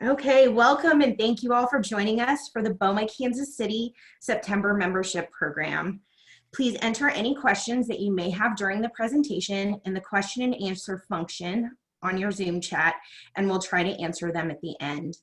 Okay, welcome and thank you all for joining us for the BOMA Kansas City September membership program. Please enter any questions that you may have during the presentation in the question and answer function on your Zoom chat, and we'll try to answer them at the end.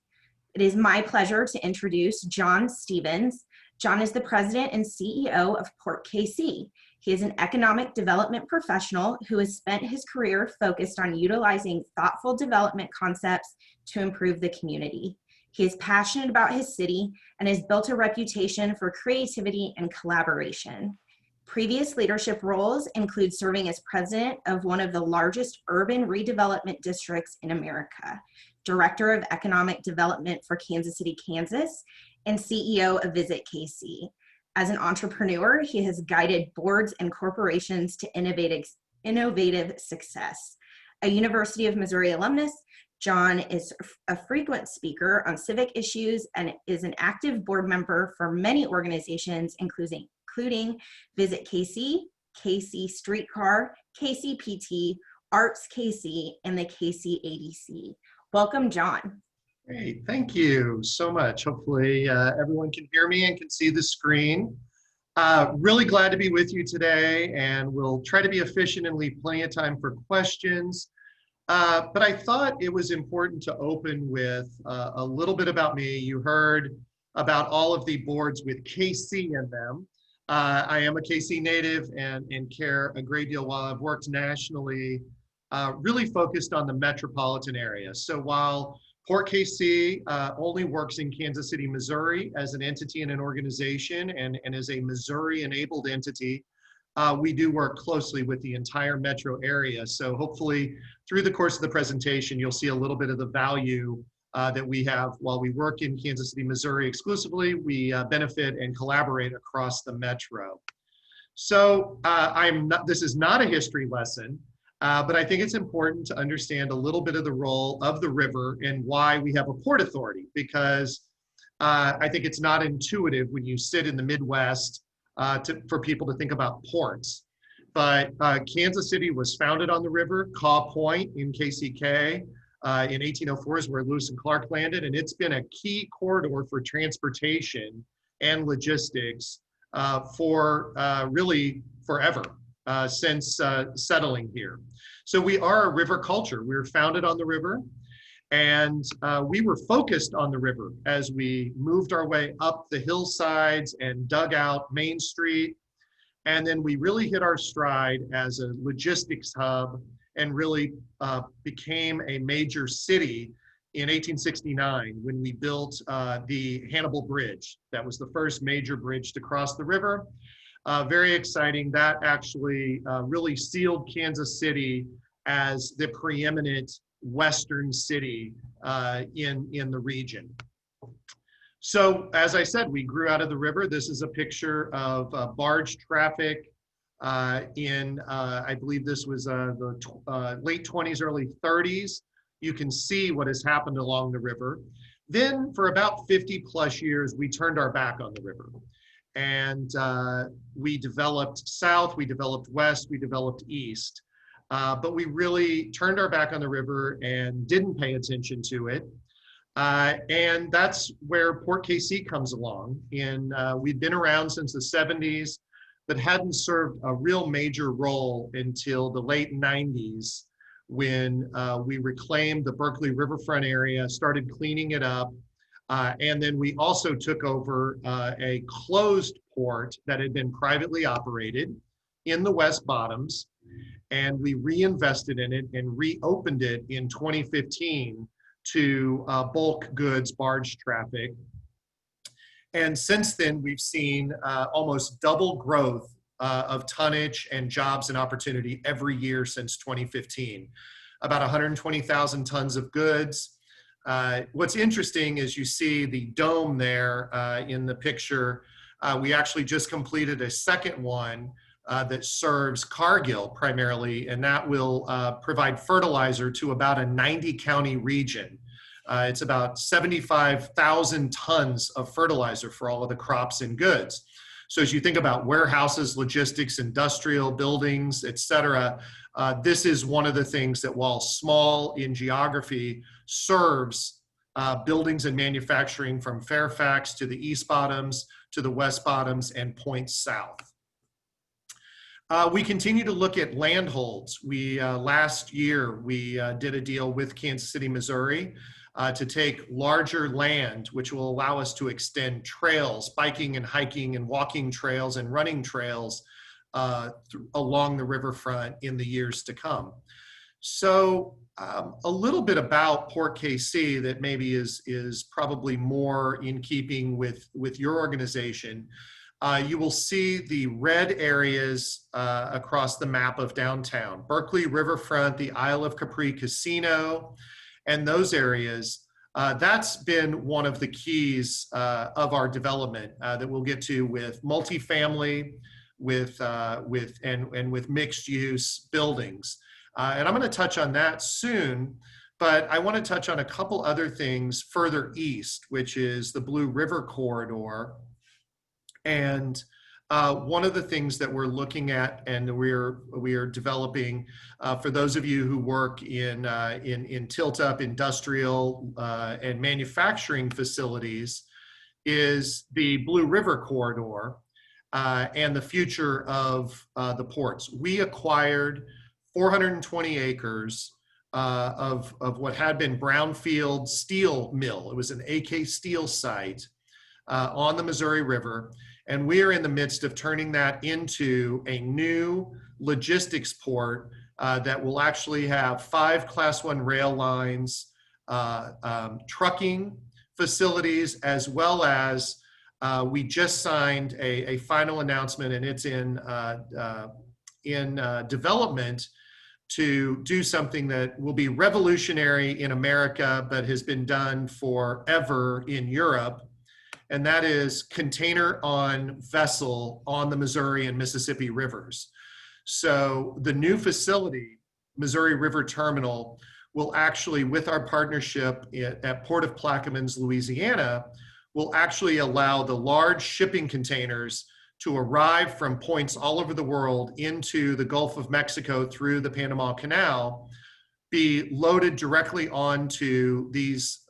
It is my pleasure to introduce John Stevens. John is the president and CEO of Port KC. He is an economic development professional who has spent his career focused on utilizing thoughtful development concepts to improve the community. He is passionate about his city and has built a reputation for creativity and collaboration. Previous leadership roles include serving as president of one of the largest urban redevelopment districts in America, director of economic development for Kansas City, Kansas, and CEO of Visit KC. As an entrepreneur, he has guided boards and corporations to innovative success. A University of Missouri alumnus, John is a frequent speaker on civic issues and is an active board member for many organizations, including Visit KC, KC Streetcar, KCPT, Arts KC, and the KC ADC. Welcome, John. Great, thank you so much. Hopefully everyone can hear me and can see the screen. Really glad to be with you today, and we'll try to be efficient and leave plenty of time for questions. But I thought it was important to open with a little bit about me. You heard about all of the boards with KC in them. I am a KC native and care a great deal while I've worked nationally, really focused on the metropolitan area. So while Port KC only works in Kansas City, Missouri as an entity and an organization and as a Missouri-enabled entity, we do work closely with the entire metro area. So hopefully through the course of the presentation, you'll see a little bit of the value that we have while we work in Kansas City, Missouri exclusively. We benefit and collaborate across the metro. So this is not a history lesson. But I think it's important to understand a little bit of the role of the river and why we have a port authority, because I think it's not intuitive when you sit in the Midwest for people to think about ports. But Kansas City was founded on the river. Caw Point in KCK in 1804 is where Lewis and Clark landed, and it's been a key corridor for transportation and logistics for really forever. Since settling here. So we are a river culture. We were founded on the river, and we were focused on the river as we moved our way up the hillsides and dug out Main Street. And then we really hit our stride as a logistics hub and really became a major city in 1869 when we built the Hannibal Bridge. That was the first major bridge to cross the river. Very exciting. That actually really sealed Kansas City as the preeminent Western city in the region. So as I said, we grew out of the river. This is a picture of barge traffic in, I believe this was the late 20s, early 30s. You can see what has happened along the river. Then for about 50 plus years, we turned our back on the river. And we developed south, we developed west, we developed east. But we really turned our back on the river and didn't pay attention to it. And that's where Port KC comes along. We'd been around since the 70s, but hadn't served a real major role until the late 90s when we reclaimed the Berkeley riverfront area, started cleaning it up. And then we also took over a closed port that had been privately operated in the West Bottoms, and we reinvested in it and reopened it in 2015 to bulk goods barge traffic. And since then, we've seen almost double growth of tonnage and jobs and opportunity every year since 2015. About 120,000 tons of goods. What's interesting is you see the dome there in the picture. We actually just completed a second one that serves Cargill primarily, and that will provide fertilizer to about a 90 county region. It's about 75,000 tons of fertilizer for all of the crops and goods. So as you think about warehouses, logistics, industrial buildings, et cetera, this is one of the things that, while small in geography, serves buildings and manufacturing from Fairfax to the East Bottoms to the West Bottoms and points south. We continue to look at land holds. Last year, we did a deal with Kansas City, Missouri, to take larger land, which will allow us to extend trails, biking and hiking and walking trails and running trails along the riverfront in the years to come. So a little bit about Port KC that maybe is probably more in keeping with your organization. You will see the red areas across the map of downtown. Berkeley Riverfront, the Isle of Capri Casino, and those areas. That's been one of the keys of our development that we'll get to with multifamily, with mixed use buildings. And I'm going to touch on that soon, but I want to touch on a couple other things further east, which is the Blue River Corridor. And one of the things that we're looking at and we are developing for those of you who work in tilt-up industrial and manufacturing facilities is the Blue River Corridor and the future of the ports. We acquired 420 acres of what had been brownfield steel mill. It was an AK Steel site on the Missouri River. And we are in the midst of turning that into a new logistics port that will actually have 5 Class 1 rail lines, trucking facilities, as well as we just signed a final announcement, and it's in development to do something that will be revolutionary in America, but has been done forever in Europe. And that is container on vessel on the Missouri and Mississippi rivers. So the new facility, Missouri River Terminal, will actually, with our partnership at Port of Plaquemines, Louisiana, will actually allow the large shipping containers to arrive from points all over the world into the Gulf of Mexico through the Panama Canal, be loaded directly onto these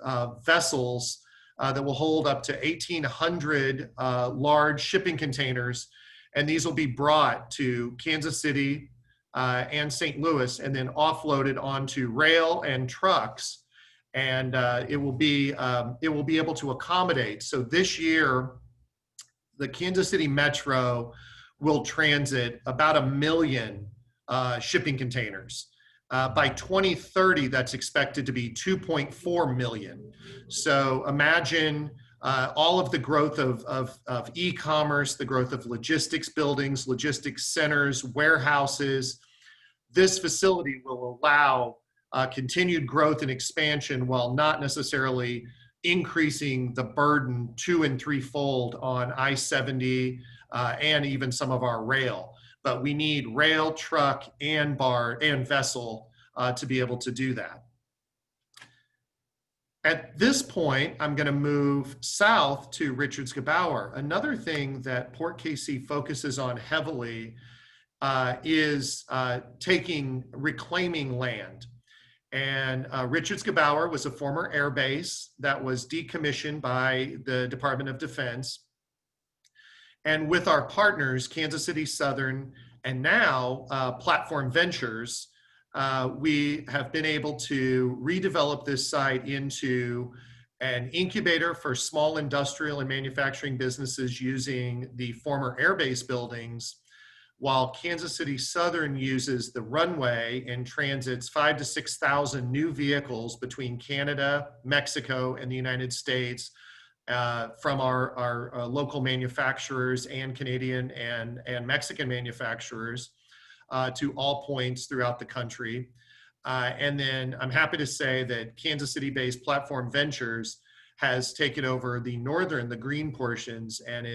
vessels that will hold up to 1,800 large shipping containers. And these will be brought to Kansas City and St. Louis and then offloaded onto rail and trucks. And it will be able to accommodate. So this year, the Kansas City Metro will transit about 1 million shipping containers. By 2030, that's expected to be 2.4 million. So imagine all of the growth of e-commerce, the growth of logistics buildings, logistics centers, warehouses. This facility will allow continued growth and expansion while not necessarily increasing the burden 2- and 3-fold on I-70 and even some of our rail. But we need rail, truck, and vessel to be able to do that. At this point, I'm going to move south to Richards-Gebaur. Another thing that Port KC focuses on heavily is reclaiming land. And Richards-Gebaur was a former air base that was decommissioned by the Department of Defense. And with our partners, Kansas City Southern and now Platform Ventures, we have been able to redevelop this site into an incubator for small industrial and manufacturing businesses using the former air base buildings, while Kansas City Southern uses the runway and transits 5,000 to 6,000 new vehicles between Canada, Mexico, and the United States from our local manufacturers and Canadian and Mexican manufacturers to all points throughout the country. And then I'm happy to say that Kansas City-based Platform Ventures has taken over the green portions, and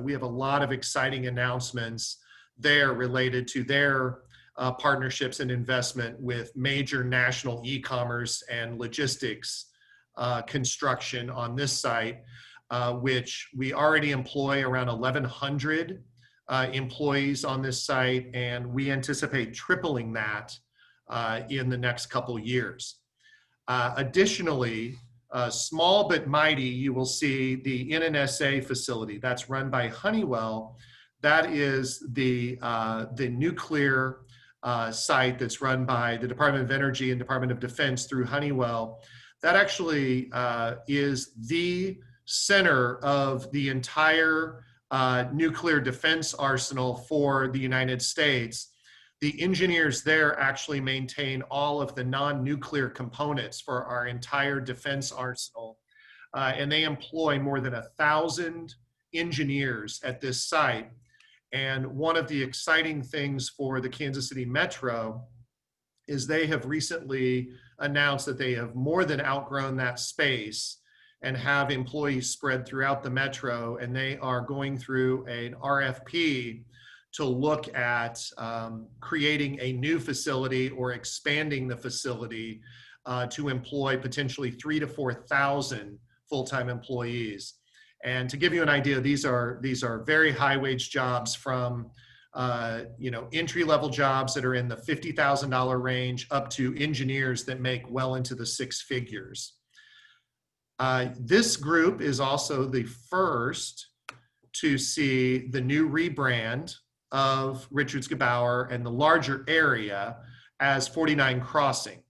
we have a lot of exciting announcements there related to their partnerships and investment with major national e-commerce and logistics construction on this site, which we already employ around 1,100 employees on this site, and we anticipate tripling that in the next couple years. Additionally, small but mighty, you will see the NNSA facility that's run by Honeywell. That is the nuclear site that's run by the Department of Energy and Department of Defense through Honeywell. That actually is the center of the entire nuclear defense arsenal for the United States. The engineers there actually maintain all of the non-nuclear components for our entire defense arsenal. And they employ more than 1,000 engineers at this site. And one of the exciting things for the Kansas City Metro is they have recently announced that they have more than outgrown that space and have employees spread throughout the Metro, and they are going through an RFP to look at creating a new facility or expanding the facility to employ potentially 3,000 to 4,000 full-time employees. And to give you an idea, these are very high-wage jobs, from entry-level jobs that are in the $50,000 range up to engineers that make well into the six figures. This group is also the first to see the new rebrand of Richards Gebaur and the larger area as 49 Crossing,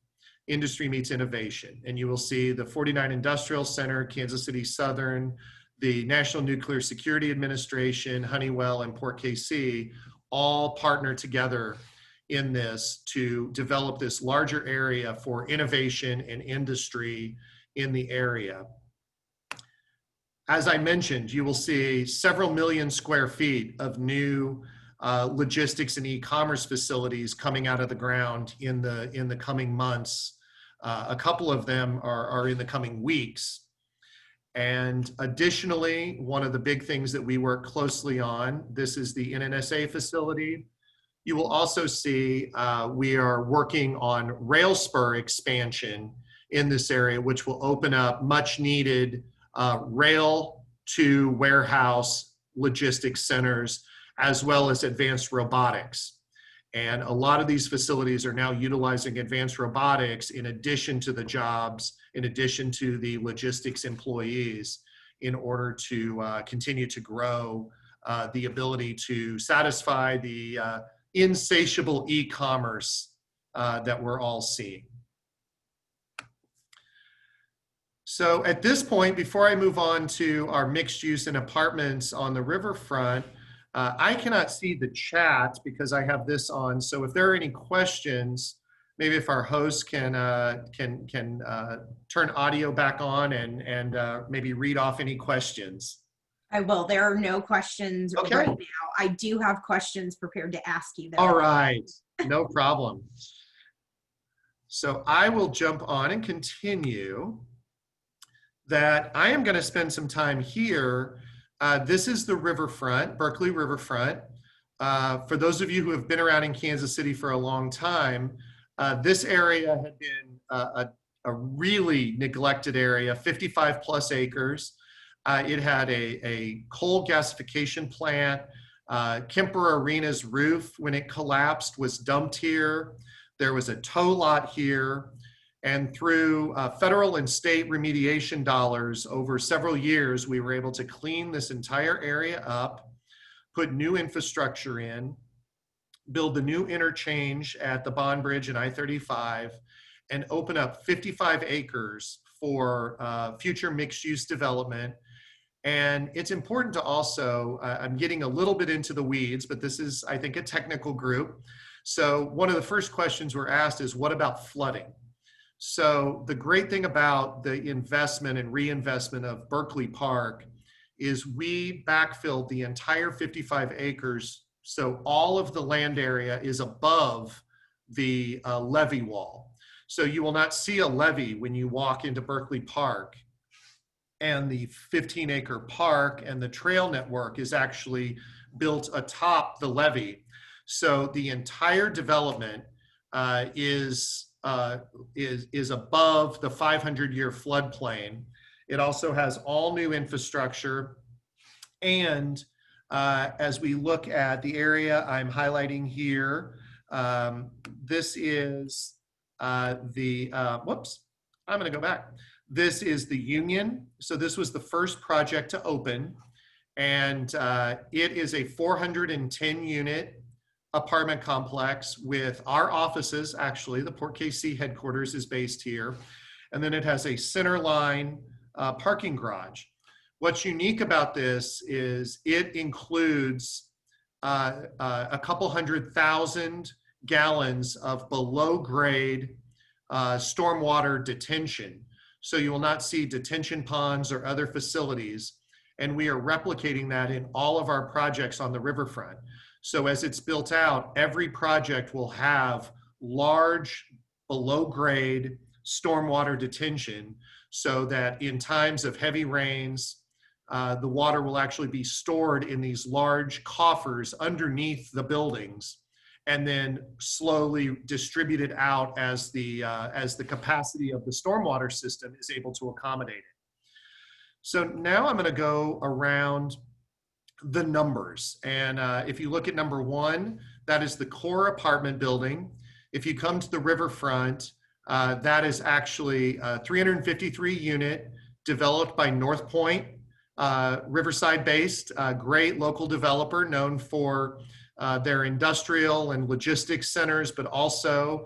Industry Meets Innovation. And you will see the 49 Industrial Center, Kansas City Southern, the National Nuclear Security Administration, Honeywell, and Port KC all partner together in this to develop this larger area for innovation and industry in the area. As I mentioned, you will see several million square feet of new logistics and e-commerce facilities coming out of the ground in the coming months. A couple of them are in the coming weeks. And additionally, one of the big things that we work closely on, this is the NNSA facility. You will also see we are working on rail spur expansion in this area, which will open up much needed rail to warehouse logistics centers, as well as advanced robotics. And a lot of these facilities are now utilizing advanced robotics in addition to the jobs, in addition to the logistics employees, in order to continue to grow the ability to satisfy the insatiable e-commerce that we're all seeing. So at this point, before I move on to our mixed use and apartments on the riverfront, I cannot see the chat because I have this on. So if there are any questions, maybe if our host can turn audio back on and maybe read off any questions. I will. There are no questions Okay. right now. I do have questions prepared to ask you, though. All right, no problem. So I will jump on and continue that I am going to spend some time here. This is the riverfront, Berkeley Riverfront. For those of you who have been around in Kansas City for a long time, this area had been a really neglected area, 55 plus acres. It had a coal gasification plant. Kemper Arena's roof, when it collapsed, was dumped here. There was a tow lot here. And through federal and state remediation dollars over several years, we were able to clean this entire area up, put new infrastructure in, build the new interchange at the Bond Bridge and I-35, and open up 55 acres for future mixed-use development. And it's important to also, I'm getting a little bit into the weeds, but this is, I think, a technical group. So one of the first questions we're asked is, what about flooding? So the great thing about the investment and reinvestment of Berkeley Park is we backfilled the entire 55 acres. So all of the land area is above the levee wall. So you will not see a levee when you walk into Berkeley Park. And the 15-acre park and the trail network is actually built atop the levee. So the entire development is above the 500-year floodplain. It also has all new infrastructure. And as we look at the area I'm highlighting here, this is I'm going to go back. This is the Union. So this was the first project to open, and it is a 410 unit apartment complex with our offices. Actually, the Port KC headquarters is based here. And then it has a center line parking garage. What's unique about this is it includes a couple 100,000 gallons of below grade stormwater detention. So you will not see detention ponds or other facilities. And we are replicating that in all of our projects on the riverfront. So as it's built out, every project will have large below grade stormwater detention, so that in times of heavy rains, the water will actually be stored in these large coffers underneath the buildings, and then slowly distributed out as the capacity of the stormwater system is able to accommodate it. So now I'm going to go around the numbers. And if you look at number 1, that is the core apartment building. If you come to the riverfront, that is actually a 353 unit developed by North Point, Riverside-based, great local developer known for their industrial and logistics centers, but also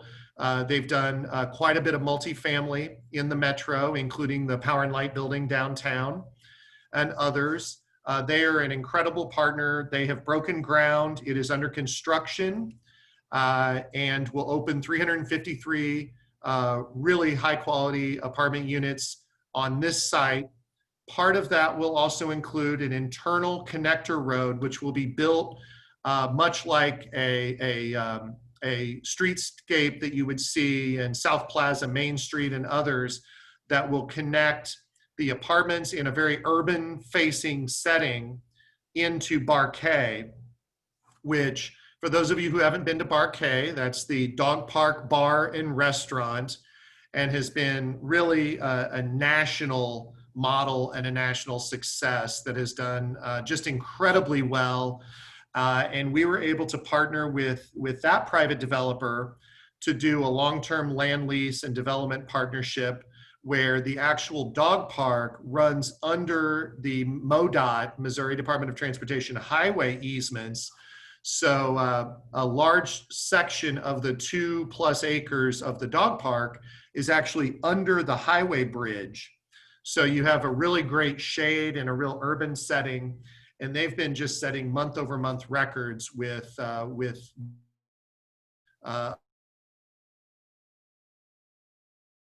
they've done quite a bit of multifamily in the metro, including the Power and Light building downtown and others. They are an incredible partner. They have broken ground. It is under construction and will open 353 really high quality apartment units on this site. Part of that will also include an internal connector road, which will be built much like a streetscape that you would see in South Plaza, Main Street, and others, that will connect the apartments in a very urban facing setting into Bar K, which, for those of you who haven't been to Bar K, that's the dog park bar and restaurant, and has been really a national model and a national success that has done just incredibly well. And we were able to partner with that private developer to do a long-term land lease and development partnership, where the actual dog park runs under the MoDOT, Missouri Department of Transportation, highway easements. So a large section of the 2+ acres of the dog park is actually under the highway bridge. So you have a really great shade and a real urban setting. And they've been just setting month-over-month records with a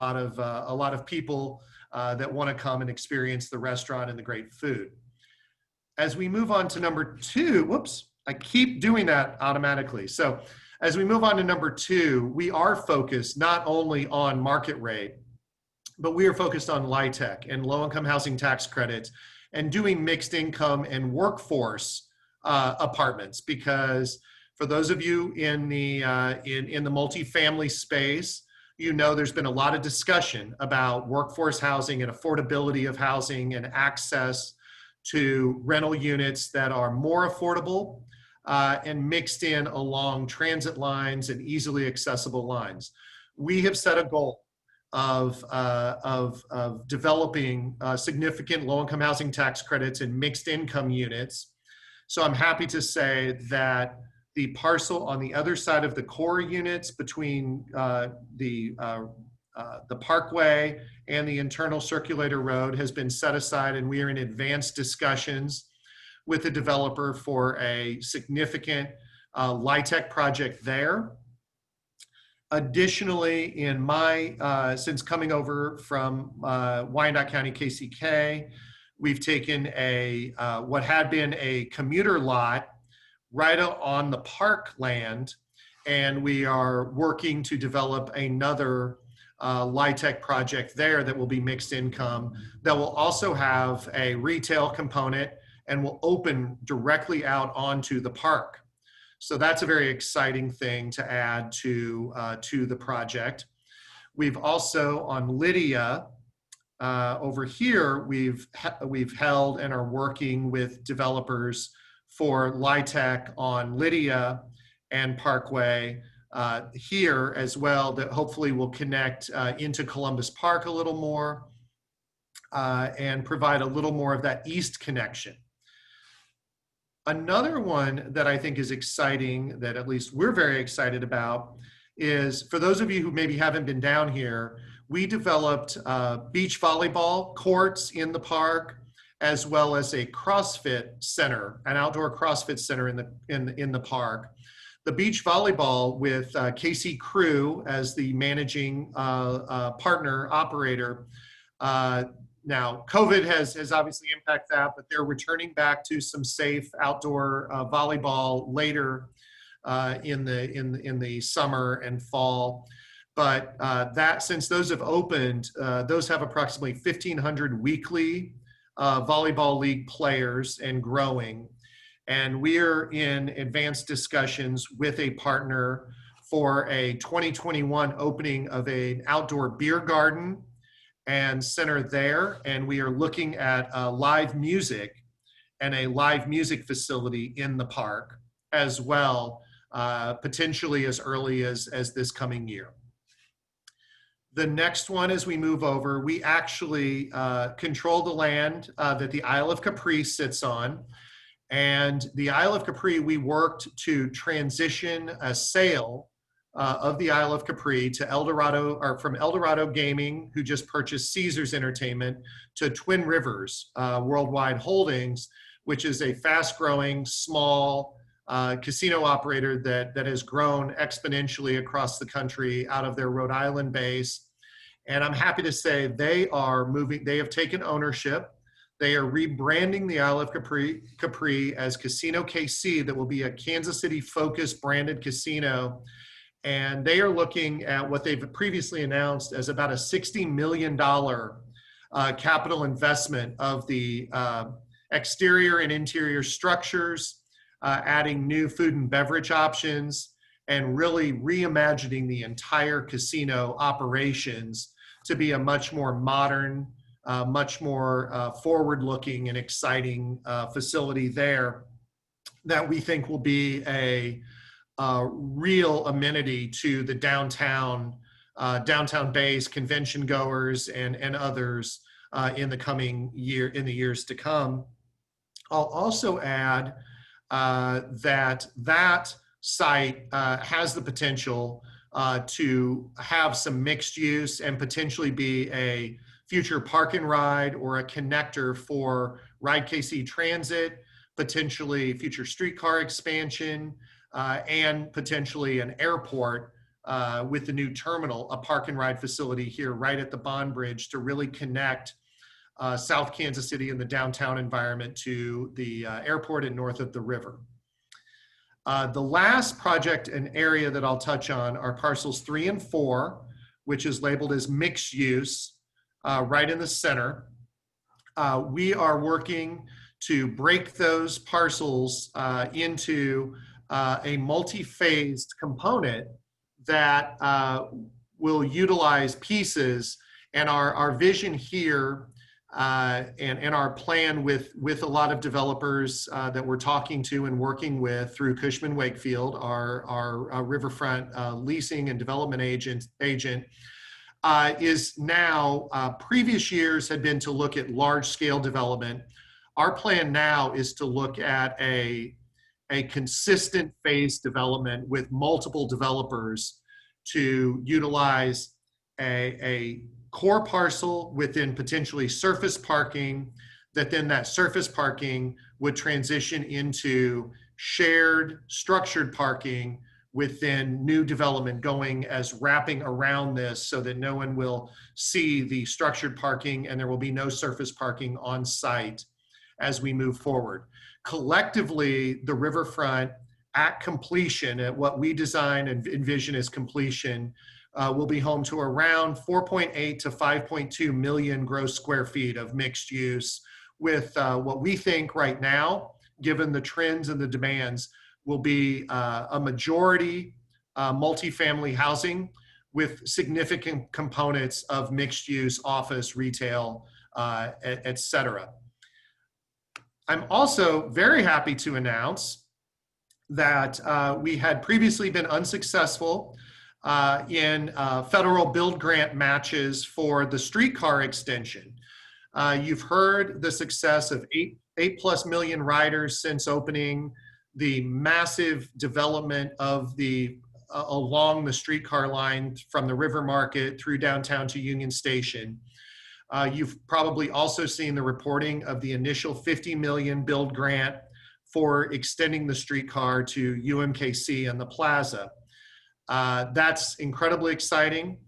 lot of people that want to come and experience the restaurant and the great food. As we move on to number 2, whoops, I keep doing that automatically. So as we move on to number 2, we are focused not only on market rate, but we are focused on LIHTC and low-income housing tax credits, and doing mixed income and workforce apartments. Because for those of you in the multifamily space, you know there's been a lot of discussion about workforce housing and affordability of housing and access to rental units that are more affordable and mixed in along transit lines and easily accessible lines. We have set a goal of developing significant low-income housing tax credits and mixed income units. So I'm happy to say that the parcel on the other side of the core units between the Parkway and the internal circulator road has been set aside, and we are in advanced discussions with the developer for a significant LIHTC project there. Additionally, in my, since coming over from Wyandotte County KCK, we've taken a, what had been a commuter lot right on the park land, and we are working to develop another LIHTC project there that will be mixed income, that will also have a retail component and will open directly out onto the park. So that's a very exciting thing to add to the project. We've also on Lydia, over here, we've held and are working with developers for LIHTC on Lydia and Parkway, here as well that hopefully will connect into Columbus Park a little more and provide a little more of that east connection. Another one that I think is exciting, that at least we're very excited about, is for those of you who maybe haven't been down here, we developed beach volleyball courts in the park, as well as a CrossFit center, an outdoor CrossFit center in the park. The beach volleyball with KC Crew as the managing partner operator. Now, COVID has obviously impacted that, but they're returning back to some safe outdoor volleyball later in the summer and fall. But since those have opened, those have approximately 1,500 weekly volleyball league players and growing. And we're in advanced discussions with a partner for a 2021 opening of an outdoor beer garden and center there. And we are looking at live music and a live music facility in the park as well, potentially as early as this coming year. The next one, as we move over, we actually control the land that the Isle of Capri sits on. And the Isle of Capri, we worked to transition a sale of the Isle of Capri to Eldorado, or from Eldorado Gaming, who just purchased Caesars Entertainment, to Twin Rivers Worldwide Holdings, which is a fast-growing, small casino operator that has grown exponentially across the country out of their Rhode Island base. And I'm happy to say they have taken ownership. They are rebranding the Isle of Capri as Casino KC, that will be a Kansas City-focused branded casino. And they are looking at what they've previously announced as about a $60 million capital investment of the exterior and interior structures, adding new food and beverage options, and really reimagining the entire casino operations to be a much more modern, much more forward-looking and exciting facility there that we think will be a real amenity to the downtown base, convention goers, and others in the years to come. I'll also add that site has the potential to have some mixed use and potentially be a future park and ride or a connector for Ride KC Transit, potentially future streetcar expansion, and potentially an airport with the new terminal, a park and ride facility here right at the Bond Bridge to really connect South Kansas City and the downtown environment to the airport and north of the river. The last project and area that I'll touch on are parcels 3 and 4, which is labeled as mixed use, right in the center. We are working to break those parcels into a multi-phased component that will utilize pieces. And our vision here and our plan with a lot of developers that we're talking to and working with through Cushman Wakefield, our riverfront leasing and development agent is now, previous years had been to look at large scale development. Our plan now is to look at a consistent phase development with multiple developers to utilize a core parcel within potentially surface parking, that surface parking would transition into shared structured parking within new development going as wrapping around this so that no one will see the structured parking and there will be no surface parking on site as we move forward. Collectively, the riverfront at completion, at what we design and envision as completion, will be home to around 4.8 to 5.2 million gross square feet of mixed use with what we think right now, given the trends and the demands, will be a majority multifamily housing with significant components of mixed use, office, retail, et cetera. I'm also very happy to announce that we had previously been unsuccessful in federal build grant matches for the streetcar extension. You've heard the success of 8+ million riders since opening, the massive development of along the streetcar line from the River Market through downtown to Union Station. You've probably also seen the reporting of the initial $50 million build grant for extending the streetcar to UMKC and the plaza. That's incredibly exciting,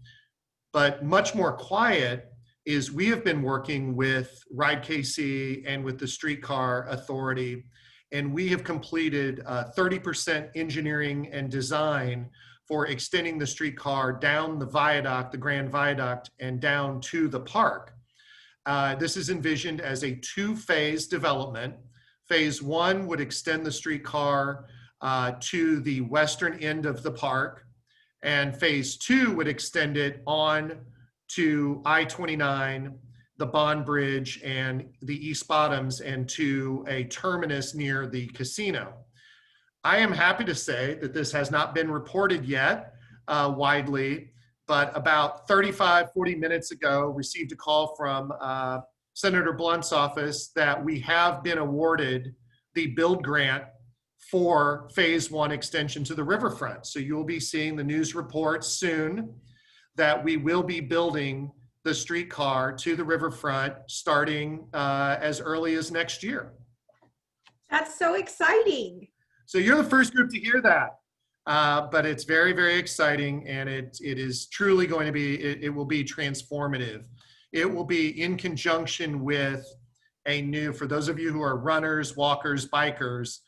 but much more quiet is we have been working with Ride KC and with the Streetcar Authority, and we have completed 30% engineering and design for extending the streetcar down the viaduct, the Grand Viaduct, and down to the park. This is envisioned as a 2-phase development. Phase 1 would extend the streetcar to the western end of the park, and phase 2 would extend it on to I-29, the Bond Bridge, and the East Bottoms, and to a terminus near the casino. I am happy to say that this has not been reported yet widely, but about 40 minutes ago, received a call from Senator Blunt's office that we have been awarded the build grant for phase 1 extension to the riverfront. So you'll be seeing the news reports soon that we will be building the streetcar to the riverfront starting as early as next year. That's so exciting. So you're the first group to hear that, but it's very, very exciting, and it is truly going to be, it will be transformative. It will be in conjunction with for those of you who are runners, walkers, bikers,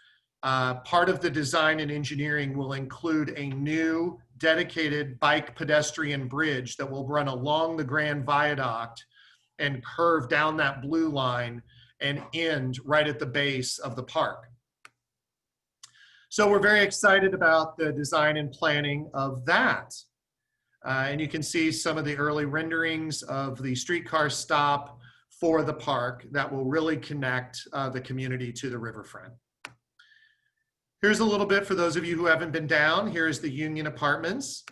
part of the design and engineering will include a new dedicated bike pedestrian bridge that will run along the Grand Viaduct and curve down that blue line and end right at the base of the park. So we're very excited about the design and planning of that. And you can see some of the early renderings of the streetcar stop for the park that will really connect the community to the riverfront. Here's a little bit for those of you who haven't been down. Here's the Union Apartments.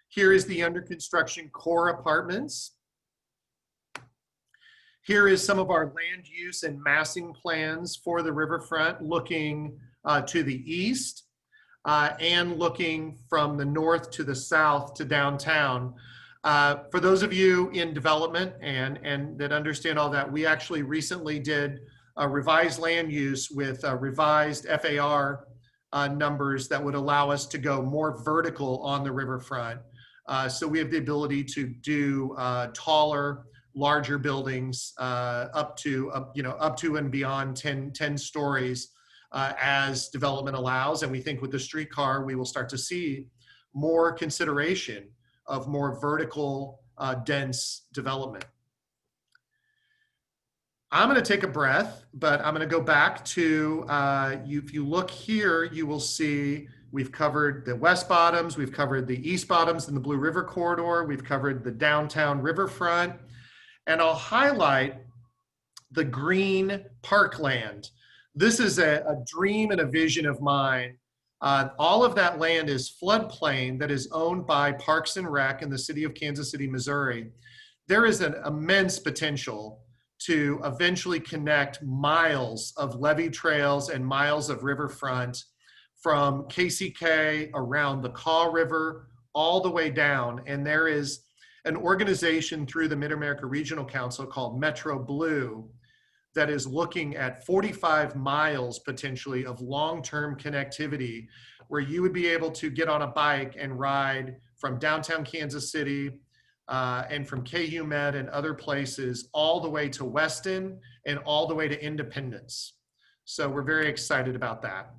Here is the under construction core apartments. Here is some of our land use and massing plans for the riverfront, looking to the east and looking from the north to the south to downtown. For those of you in development and that understand all that, we actually recently did a revised land use with revised FAR numbers that would allow us to go more vertical on the riverfront. So we have the ability to do taller, larger buildings up to and beyond 10 stories as development allows. And we think with the streetcar, we will start to see more consideration of more vertical, dense development. I'm going to take a breath, but I'm going to go back to, if you look here, you will see we've covered the West Bottoms, we've covered the East Bottoms and the Blue River Corridor, we've covered the downtown riverfront, and I'll highlight the green parkland. This is a dream and a vision of mine. All of that land is floodplain that is owned by Parks and Rec in the city of Kansas City, Missouri. There is an immense potential to eventually connect miles of levee trails and miles of riverfront from KCK around the Kaw River all the way down. And there is an organization through the Mid-America Regional Council called Metro Blue that is looking at 45 miles potentially of long-term connectivity where you would be able to get on a bike and ride from downtown Kansas City and from KU Med and other places all the way to Weston and all the way to Independence. So we're very excited about that.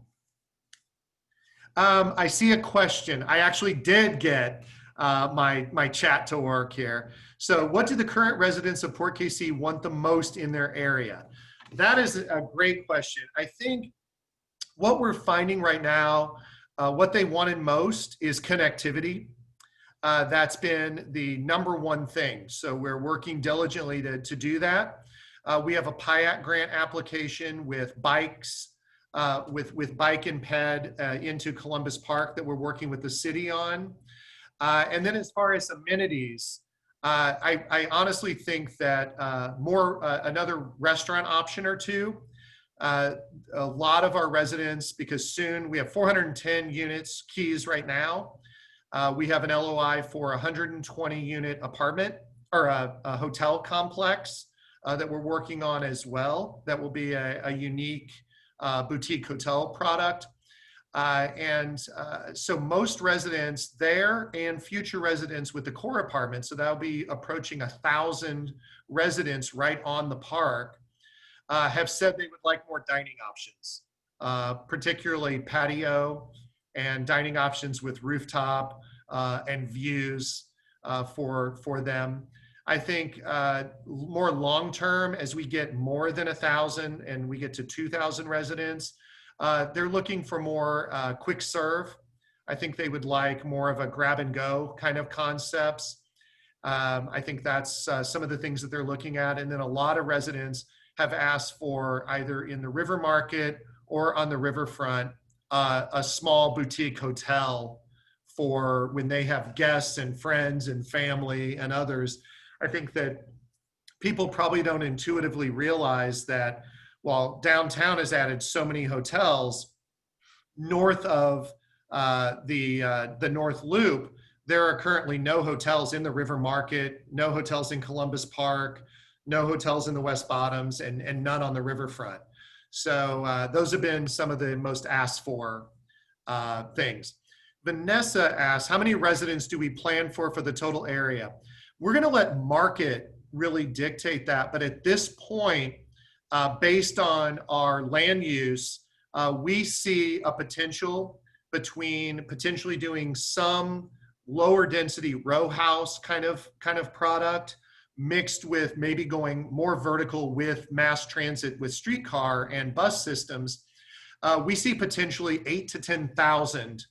I see a question. I actually did get my chat to work here. So what do the current residents of Port KC want the most in their area? That is a great question. I think what we're finding right now, what they wanted most is connectivity. That's been the #1 thing. So we're working diligently to do that. We have a PIAC grant application with bikes with bike and ped into Columbus Park that we're working with the city on. And then as far as amenities, I honestly think that another restaurant option or two. A lot of our residents, because soon we have 410 units keys right now. We have an LOI for a 120 unit apartment or a hotel complex that we're working on as well. That will be a unique boutique hotel product. So most residents there and future residents with the core apartment, so that'll be approaching 1,000 residents right on the park, have said they would like more dining options, particularly patio and dining options with rooftop and views for them. I think more long-term, as we get more than 1,000 and we get to 2,000 residents, they're looking for more quick serve. I think they would like more of a grab and go kind of concepts. I think that's some of the things that they're looking at. And then a lot of residents have asked for, either in the river market or on the riverfront, a small boutique hotel for when they have guests and friends and family and others. I think that people probably don't intuitively realize that while downtown has added so many hotels, north of the North Loop, there are currently no hotels in the River Market, no hotels in Columbus Park, no hotels in the West Bottoms, and none on the riverfront. So those have been some of the most asked for things. Vanessa asks, how many residents do we plan for the total area? We're going to let market really dictate that. But at this point, based on our land use, we see a potential between potentially doing some lower density row house kind of product mixed with maybe going more vertical with mass transit with streetcar and bus systems. We see potentially 8,000 to 10,000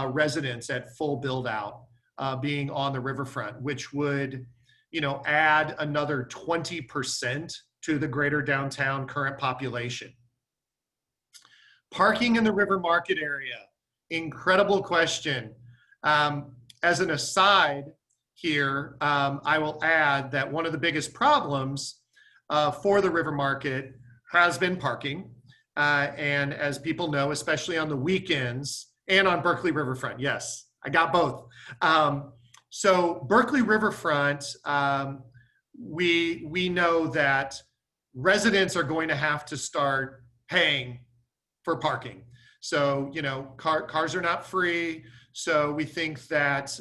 residents at full build out being on the riverfront, which would, add another 20% to the greater downtown current population. Parking in the River Market area, incredible question. As an aside here, I will add that one of the biggest problems for the River Market has been parking. And as people know, especially on the weekends and on Berkeley Riverfront, yes, I got both. So Berkeley Riverfront, we know that residents are going to have to start paying for parking. So, cars are not free. So we think that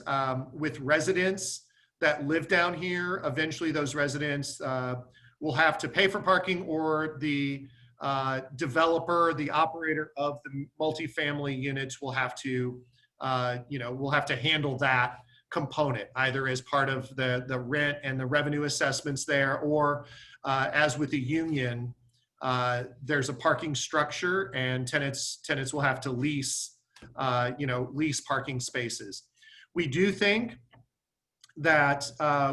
with residents that live down here, eventually those residents will have to pay for parking, or the developer, the operator of the multifamily units will have to, we'll have to handle that component, either as part of the rent and the revenue assessments there, or as with the union, there's a parking structure and tenants will have to lease parking spaces. We do think that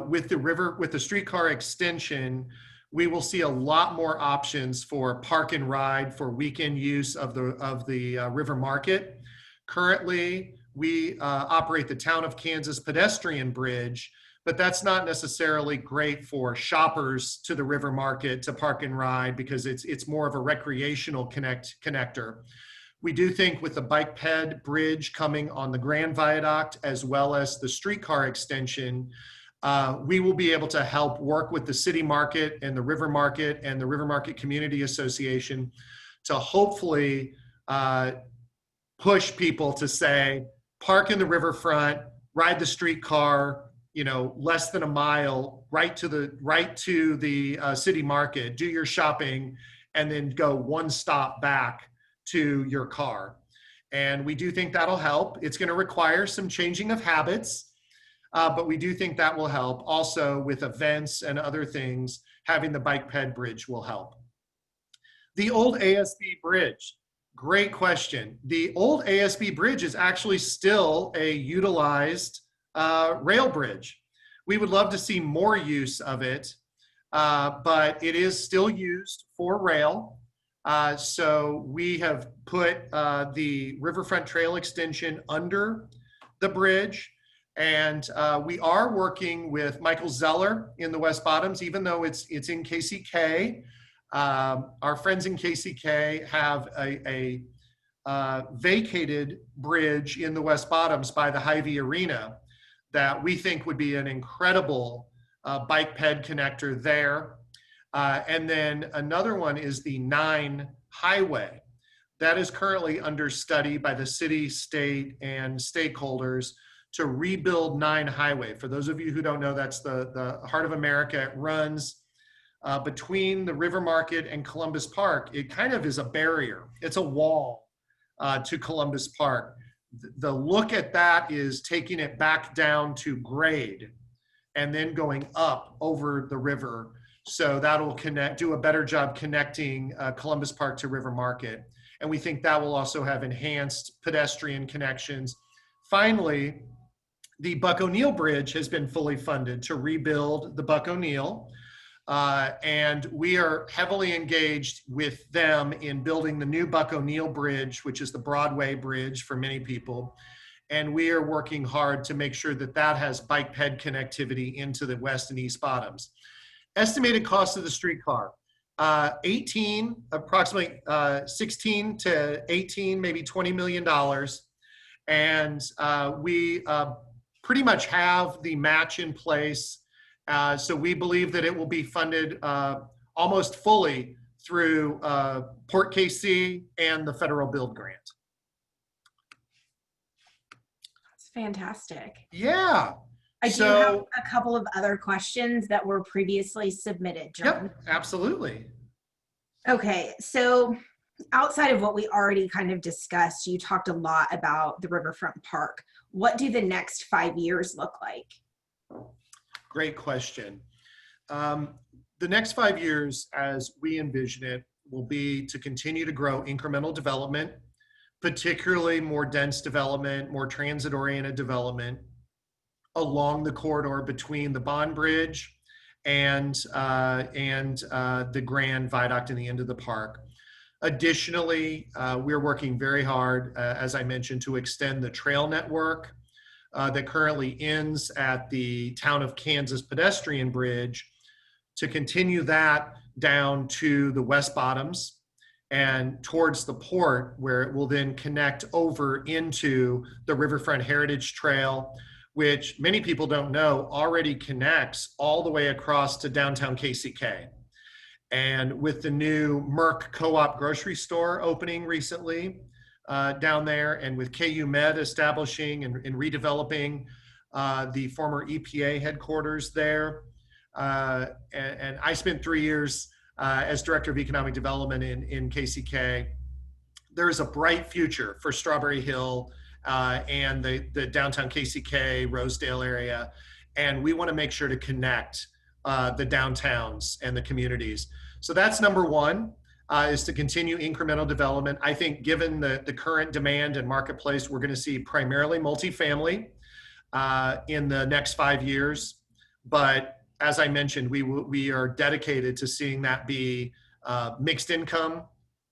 with the streetcar extension, we will see a lot more options for park and ride for weekend use of the River Market. Currently, we operate the Town of Kansas pedestrian bridge, but that's not necessarily great for shoppers to the River Market to park and ride, because it's more of a recreational connector. We do think with the bike ped bridge coming on the Grand Viaduct, as well as the streetcar extension, we will be able to help work with the City Market and the River Market and the River Market Community Association to hopefully push people to say, park in the riverfront, ride the streetcar, less than a mile, right to the City Market, do your shopping, and then go one stop back to your car. And we do think that'll help. It's going to require some changing of habits, but we do think that will help. Also with events and other things, having the bike ped bridge will help. The old ASB bridge, great question. The old ASB bridge is actually still a utilized rail bridge. We would love to see more use of it, but it is still used for rail. So we have put the Riverfront Trail extension under the bridge. And we are working with Michael Zeller in the West Bottoms, even though it's in KCK. Our friends in KCK have a vacated bridge in the West Bottoms by the Hy-Vee Arena that we think would be an incredible bike ped connector there. And then another one is the 9 highway. That is currently under study by the city, state, and stakeholders to rebuild 9 highway. For those of you who don't know, that's the heart of America. It runs between the River Market and Columbus Park. It kind of is a barrier. It's a wall to Columbus Park. The look at that is taking it back down to grade and then going up over the river. So that'll do a better job connecting Columbus Park to River Market. And we think that will also have enhanced pedestrian connections. Finally, the Buck O'Neill Bridge has been fully funded to rebuild the Buck O'Neill. And we are heavily engaged with them in building the new Buck O'Neill Bridge, which is the Broadway Bridge for many people. And we are working hard to make sure that that has bike ped connectivity into the West and East Bottoms. Estimated cost of the streetcar, approximately 16 to 18, maybe $20 million. And we pretty much have the match in place. So we believe that it will be funded almost fully through Port KC and the federal build grant. That's fantastic. Yeah. I do have a couple of other questions that were previously submitted, John. Yep, absolutely. Okay, so outside of what we already kind of discussed, you talked a lot about the Riverfront Park. What do the next 5 years look like? Great question. The next 5 years, as we envision it, will be to continue to grow incremental development, particularly more dense development, more transit-oriented development along the corridor between the Bond Bridge and the Grand Viaduct and the end of the park. Additionally, we're working very hard, as I mentioned, to extend the trail network that currently ends at the Town of Kansas pedestrian bridge, to continue that down to the West Bottoms and towards the port, where it will then connect over into the Riverfront Heritage Trail, which many people don't know already connects all the way across to downtown KCK. And with the new Merck Co-op grocery store opening recently down there, and with KU Med establishing and redeveloping the former EPA headquarters there. And I spent 3 years as Director of Economic Development in KCK. There is a bright future for Strawberry Hill and the downtown KCK, Rosedale area. And we want to make sure to connect the downtowns and the communities. So that's number one, is to continue incremental development. I think given the current demand and marketplace, we're going to see primarily multifamily in the next 5 years. But as I mentioned, we are dedicated to seeing that be mixed income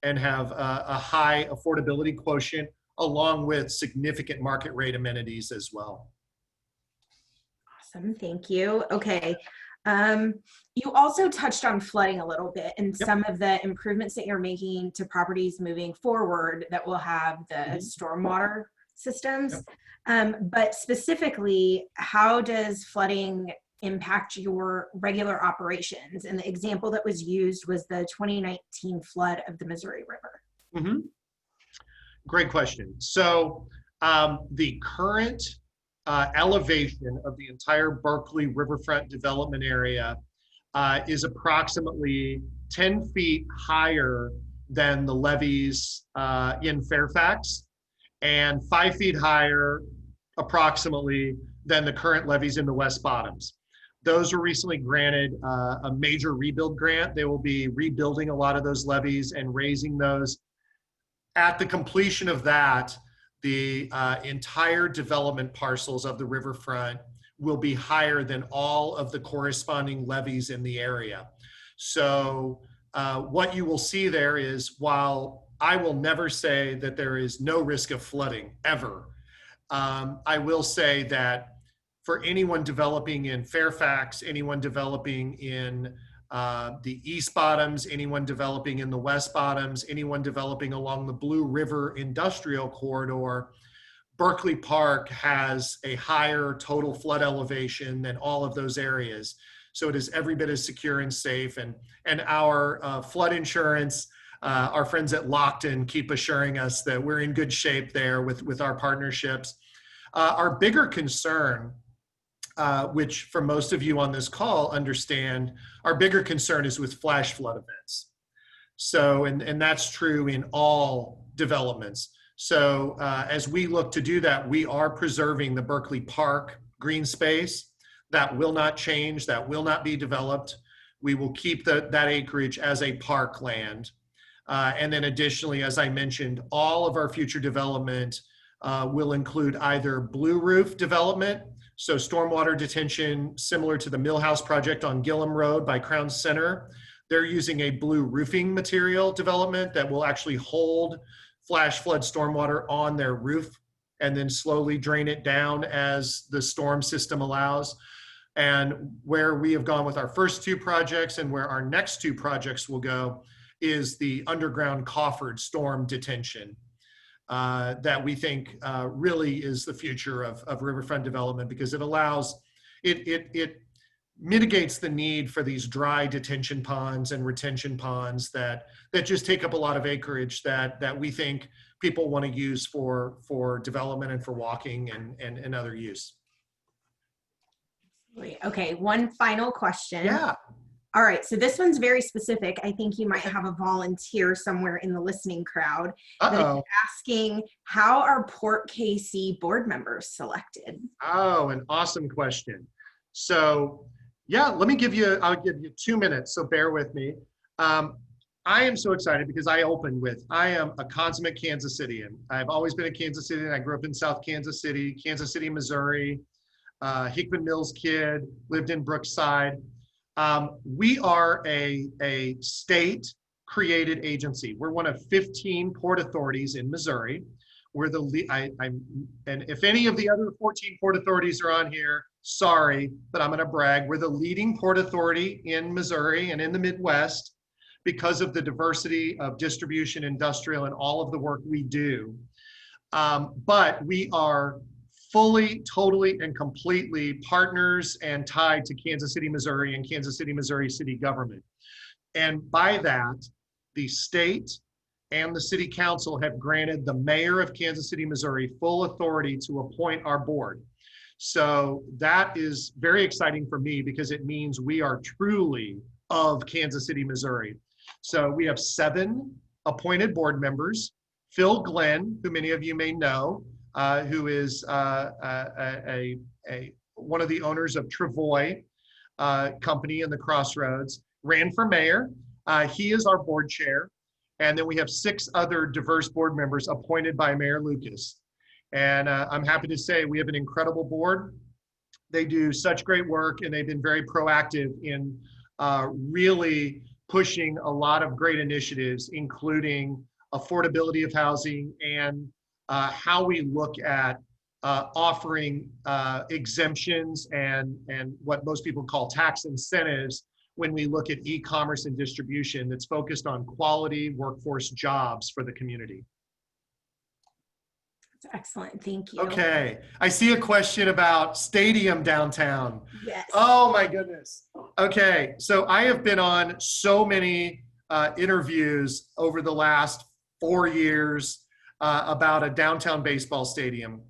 and have a high affordability quotient, along with significant market rate amenities as well. Awesome, thank you. Okay, you also touched on flooding a little bit and some of the improvements that you're making to properties moving forward that will have the stormwater systems. But specifically, how does flooding impact your regular operations? And the example that was used was the 2019 flood of the Missouri River. Great question. So the current elevation of the entire Berkeley riverfront development area is approximately 10 feet higher than the levees in Fairfax, and 5 feet higher approximately than the current levees in the West Bottoms. Those were recently granted a major rebuild grant. They will be rebuilding a lot of those levees and raising those. At the completion of that, the entire development parcels of the riverfront will be higher than all of the corresponding levees in the area. So what you will see there is, while I will never say that there is no risk of flooding ever, I will say that for anyone developing in Fairfax, anyone developing in the East Bottoms, anyone developing in the West Bottoms, anyone developing along the Blue River Industrial Corridor, Berkeley Park has a higher total flood elevation than all of those areas. So it is every bit as secure and safe. And our flood insurance, our friends at Lockton keep assuring us that we're in good shape there with our partnerships. Our bigger concern, which for most of you on this call understand, our bigger concern is with flash flood events. So, and that's true in all developments. So as we look to do that, we are preserving the Berkeley Park green space. That will not change, that will not be developed. We will keep that acreage as a park land. And then additionally, as I mentioned, all of our future development will include either blue roof development, so stormwater detention similar to the Millhouse project on Gillum Road by Crown Center. They're using a blue roofing material development that will actually hold flash flood stormwater on their roof and then slowly drain it down as the storm system allows. And where we have gone with our first two projects and where our next two projects will go is the underground coffered storm detention that we think really is the future of riverfront development, because it allows, it mitigates the need for these dry detention ponds and retention ponds that just take up a lot of acreage that we think people want to use for development and for walking and other use. Okay, one final question. Yeah. All right, so this one's very specific. I think you might have a volunteer somewhere in the listening crowd that is asking, how are Port KC board members selected? Oh, an awesome question. So yeah, I'll give you 2 minutes, so bear with me. I am so excited because I opened with, I am a consummate Kansas Cityan. I've always been a Kansas Cityan. I grew up in South Kansas City, Missouri, Hickman Mills kid, lived in Brookside. We are a state-created agency. We're one of 15 port authorities in Missouri. We're and if any of the other 14 port authorities are on here, sorry, but I'm going to brag. We're the leading port authority in Missouri and in the Midwest because of the diversity of distribution, industrial, and all of the work we do. But we are fully, totally, and completely partners and tied to Kansas City, Missouri, and Kansas City, Missouri city government. And by that, the state and the city council have granted the mayor of Kansas City, Missouri full authority to appoint our board. So that is very exciting for me because it means we are truly of Kansas City, Missouri. So we have 7 appointed board members. Phil Glenn, who many of you may know, who is one of the owners of Travoy company in the Crossroads, ran for mayor. He is our board chair. And then we have 6 other diverse board members appointed by Mayor Lucas. And I'm happy to say we have an incredible board. They do such great work, and they've been very proactive in really pushing a lot of great initiatives, including affordability of housing and how we look at offering exemptions and what most people call tax incentives when we look at e-commerce and distribution that's focused on quality workforce jobs for the community. That's excellent, thank you. Okay, I see a question about stadium downtown. Yes. Oh my goodness. Okay, so I have been on so many interviews over the last 4 years about a downtown baseball stadium.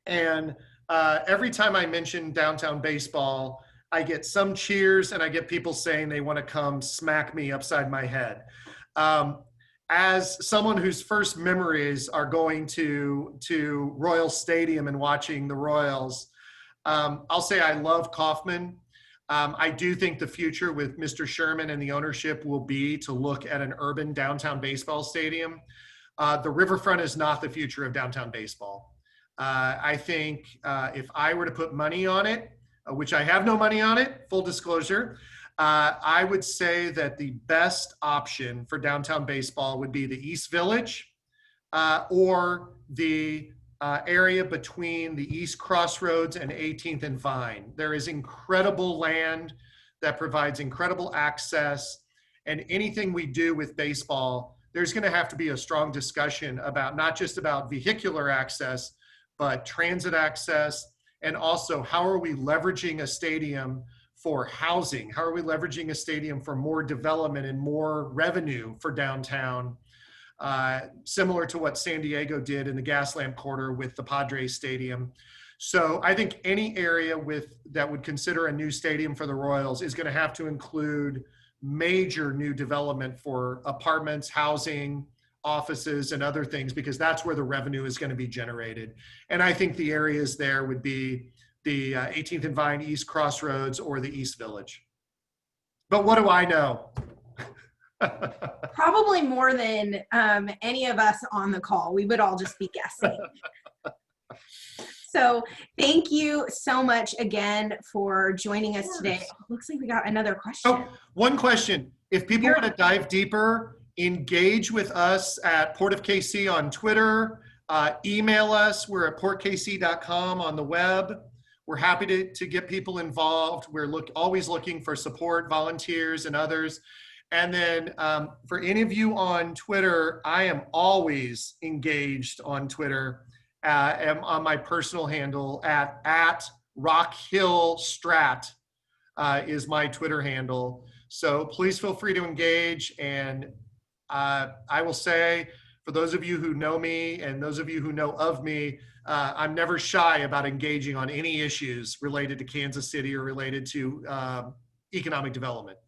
And every time I mention downtown baseball, I get some cheers and I get people saying they want to come smack me upside my head. As someone whose first memories are going to Royal Stadium and watching the Royals, I'll say I love Kauffman. I do think the future with Mr. Sherman and the ownership will be to look at an urban downtown baseball stadium. The riverfront is not the future of downtown baseball. I think if I were to put money on it, which I have no money on it, full disclosure, I would say that the best option for downtown baseball would be the East Village or the area between the East Crossroads and 18th and Vine. There is incredible land that provides incredible access, and anything we do with baseball, there's going to have to be a strong discussion about not just about vehicular access, but transit access, and also how are we leveraging a stadium for housing? How are we leveraging a stadium for more development and more revenue for downtown? Similar to what San Diego did in the Gaslamp Quarter with the Padres Stadium. So I think any area that would consider a new stadium for the Royals is going to have to include major new development for apartments, housing, offices, and other things, because that's where the revenue is going to be generated. And I think the areas there would be the 18th and Vine, East Crossroads, or the East Village. But what do I know? Probably more than any of us on the call. We would all just be guessing. So thank you so much again for joining us today. Looks like we got another question. Oh, one question. If people want to dive deeper, engage with us at Port of KC on Twitter, email us. We're at portkc.com on the web. We're happy to get people involved. We're always looking for support, volunteers, and others. And then for any of you on Twitter, I am always engaged on Twitter. Am on my personal handle at RockHillStrat is my Twitter handle. So please feel free to engage. And I will say, for those of you who know me and those of you who know of me, I'm never shy about engaging on any issues related to Kansas City or related to economic development.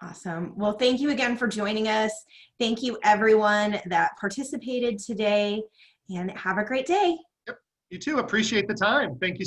Awesome. Well, thank you again for joining us. Thank you everyone that participated today, and have a great day. Yep. You too. Appreciate the time. Thank you.